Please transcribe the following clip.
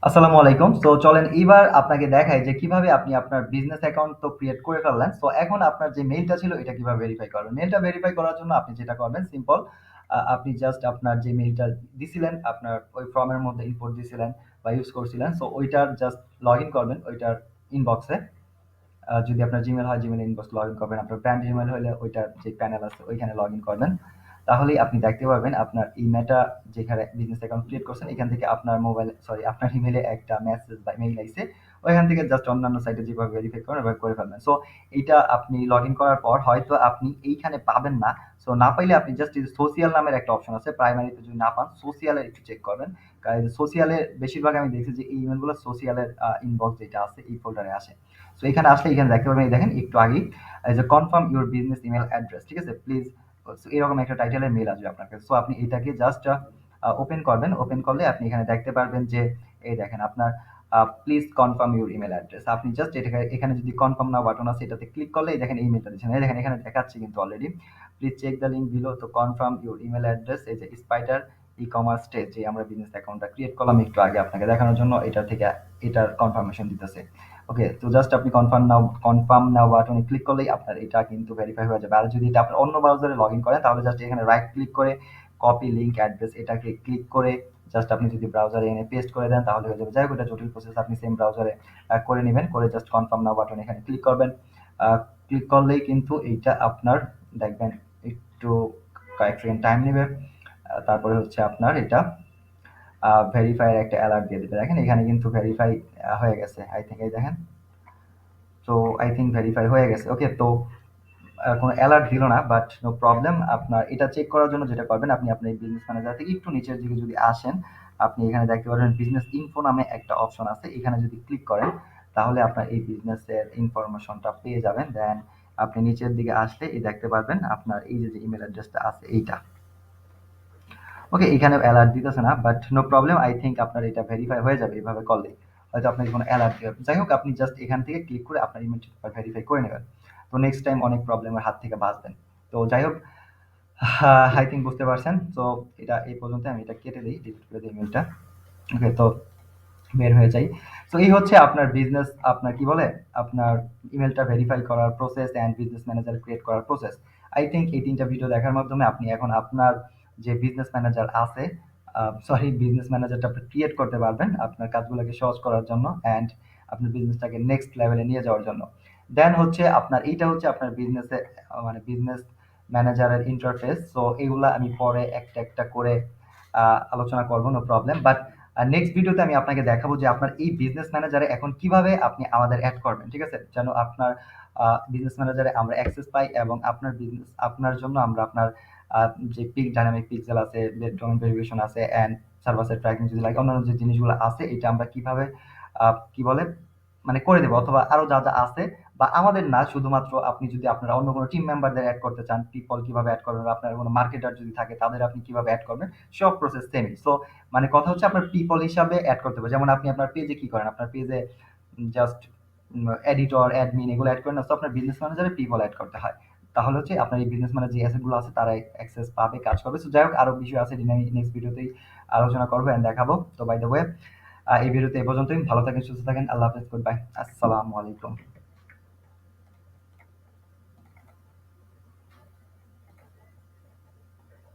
আসসালামু আলাইকুম। সো চলেন এইবার আপনাকে দেখাই যে কিভাবে আপনি আপনার বিজনেস অ্যাকাউন্ট তো ক্রিয়েট করে ফেললেন। সো এখন আপনার যে মেইলটা ছিল এটা কিভাবে ভেরিফাই করবেন? মেইলটা ভেরিফাই করার জন্য আপনি যেটা করবেন সিম্পল আপনি জাস্ট আপনার যে মেইলটা দিছিলেন, আপনার ওই ফর্মের মধ্যে ইনপুট দিছিলেন বা ইউজ করছিলেন। সো ওইটার জাস্ট লগইন করবেন ওইটার ইনবক্সে। যদি আপনার জিমেল হয় জিমেল ইনবক্স লগ ইন করবেন, আপনার ব্র্যান্ড ইমেল হলে ওইটার যে প্যানেল আছে ওইখানে লগ ইন করবেন। তাহলেই আপনি দেখতে পারবেন আপনার এই মেটা যেখানে বিজনেস অ্যাকাউন্ট ক্রিয়েট করছেন এখান থেকে আপনার মোবাইল সরি আপনার ইমেলে একটা মেসেজ বা মেইল আইছে। ওইখান থেকে জাস্ট অন্যান্য সাইটে যেভাবে ভেরিফাই করেন ওইভাবে করে ফেলবেন। সো এইটা আপনি লগ ইন করার পর হয়তো আপনি এইখানে পাবেন না। সো না পাইলে আপনি জাস্ট এই সোশিয়াল নামের একটা অপশন আছে, প্রাইমারিতে যদি না পান সোশিয়ালে একটু চেক করবেন। কারণ সোশিয়ালে বেশিরভাগ আমি দেখছি যে এই ইমেলগুলো সোশিয়ালের ইনবক্স যেটা আছে এই ফোল্ডারে আসে। সো এখানে আসলে এখানে দেখতে পাবেন, এই দেখেন একটু আগেই এই যে confirm your business email address, ঠিক আছে? প্লিজ এরকম একটা টাইটেলের মেল আসবে আপনার কাছে। সো আপনি এটাকে জাস্ট ওপেন করবেন। ওপেন করলে আপনি এখানে দেখতে পারবেন যে এই দেখেন আপনার please confirm your email address. আপনি জাস্ট এটাকে এখানে যদি কনফার্ম নাও বাটন আছে এটাতে ক্লিক করলে এই দেখেন এই মেলটা দিচ্ছেন। এই দেখেন এখানে দেখাচ্ছে কিন্তু already please check the link below to confirm your email address. এই যে স্পাইডার ই-কমার্স স্টেজ যে আমরা বিজনেস অ্যাকাউন্টটা ক্রিয়েট করলাম একটু আগে আপনাকে দেখানোর জন্য এটা থেকে এটার কনফার্মেশন দিতেছে। ওকে, তো জাস্ট আপনি কনফার্ম নাও বাটনে ক্লিক করলেই আপনার এটা কিন্তু ভেরিফাই হয়ে যাবে। আর যদি এটা আপনার অন্য ব্রাউজারে লগ ইন করেন তাহলে জাস্ট এখানে রাইট ক্লিক করে কপি লিঙ্ক অ্যাড্রেস এটাকে ক্লিক করে জাস্ট আপনি যদি ব্রাউজারে এনে পেস্ট করে দেন তাহলে হয়ে যাবে। যাই হোক এটা জটিল প্রসেস, আপনি সেম ব্রাউজারে করে নেবেন, করে জাস্ট কনফার্ম নাও বাটন এখানে ক্লিক করবেন। ক্লিক করলেই কিন্তু এইটা আপনার দেখবেন একটু কয়েক সেকেন্ড টাইম নেবে। তারপরে হচ্ছে আপনার এটা ভেরিফাই এর একটা অ্যালার্ট দিয়ে দিবে। দেখেন এখানে কিন্তু ভেরিফাই হয়ে গেছে আই থিঙ্ক, এই দেখেন। তো আই থিঙ্ক ভেরিফাই হয়ে গেছে। ওকে, তো কোনো অ্যালার্ট দিল না, বাট নো প্রবলেম। আপনার এটা চেক করার জন্য যেটা করবেন আপনি আপনার বিজনেস ম্যানেজার থেকে একটু নিচের দিকে যদি আসেন আপনি এখানে দেখতে পারবেন বিজনেস ইনফো নামে একটা অপশন আছে, এখানে যদি ক্লিক করেন তাহলে আপনার এই বিজনেসের ইনফরমেশনটা পেয়ে যাবেন। দেন আপনি নিচের দিকে আসলে এই দেখতে পারবেন আপনার এই যে ইমেল অ্যাড্রেসটা আছে এইটা। ওকে, এখানে অ্যালার্ট দিতেছে না, but no problem. I think আপনার এটা ভেরিফাই হয়ে যাবে এভাবে করলে। হয়তো আপনাকে কোনো অ্যালার্ট দেবে। যাই হোক আপনি জাস্ট এখান থেকে ক্লিক করে আপনার ইমেলটি ভেরিফাই করে নেবেন। তো নেক্সট টাইম অনেক প্রবলেমের হাত থেকে বাঁচবেন। তো যাই হোক আই থিঙ্ক বুঝতে পারছেন। তো এটা এই পর্যন্ত, আমি এটা কেটে দিই, ডিলিট করে দিই ইমেলটা। ওকে, তো বের হয়ে যাই। তো এই হচ্ছে আপনার বিজনেস আপনার কি বলে আপনার ইমেলটা ভেরিফাই করার process and business manager create করার প্রসেস। আই থিঙ্ক এই ৩ টা ভিডিও দেখার মাধ্যমে আপনি এখন আপনার যে বিজনেস ম্যানেজার আছে বিজনেস ম্যানেজারটা আপনি ক্রিয়েট করতে পারবেন আপনার কাজগুলোকে সহজ করার জন্য অ্যান্ড আপনার বিজনেসটাকে নেক্সট লেভেলে নিয়ে যাওয়ার জন্য। দেন হচ্ছে আপনার এইটা হচ্ছে আপনার বিজনেসে মানে বিজনেস ম্যানেজারের ইন্টারফেস। সো এগুলা আমি পরে একটা, একটা করে আলোচনা করব, নো প্রবলেম। বাট নেক্সট ভিডিওতে আমি আপনাকে দেখাবো যে আপনার এই বিজনেস ম্যানেজারে এখন কিভাবে আপনি আমাদের এড করবেন, ঠিক আছে? যেন আপনার বিজনেস ম্যানেজারে আমরা অ্যাক্সেস পাই এবং আপনার বিজনেস আপনার জন্য আমরা আপনার যে ডাইনামিক পিক্সেল আছে, ডোমেইন ভেরিফিকেশন আছে অ্যান্ড সার্ভার সাইড ট্র্যাকিং যদি লাগে অন্যান্য যে জিনিসগুলো আছে এটা আমরা কিভাবে কি বলে মানে করে দেবো, অথবা আরো যা যা আছে বা আমাদের না শুধুমাত্র আপনি যদি আপনারা অন্য কোনো টিম মেম্বারদের অ্যাড করতে চান, পিপল কিভাবে অ্যাড করবেন বা আপনার কোনো মার্কেটার যদি থাকে তাদের আপনি কিভাবে অ্যাড করবেন, সব প্রসেস সেমই। সো মানে কথা হচ্ছে আপনার পিপল হিসাবে অ্যাড করতে হবে। যেমন আপনি আপনার পেজে কি করেন, আপনার পেজে জাস্ট এডিটর, অ্যাডমিন এগুলো অ্যাড করেন না, তো আপনার বিজনেস ম্যানেজারে পিপল অ্যাড করতে হয়। তাহলে হচ্ছে আপনার এই বিজনেস ম্যানেজার যে অ্যাসেট গুলো আছে তারা অ্যাক্সেস পাবে, কাজ করবে। সো যাই হোক আরো বিষয় আছে যেটা আমি নেক্সট ভিডিওতেই আলোচনা করবো এন্ড দেখাবো। তো বাই দ্য ওয়ে এই ভিডিওতে এই পর্যন্তই। ভালো থাকেন, সুস্থ থাকেন। আল্লাহ হাফেজ, গুড বাই, আসসালামু আলাইকুম।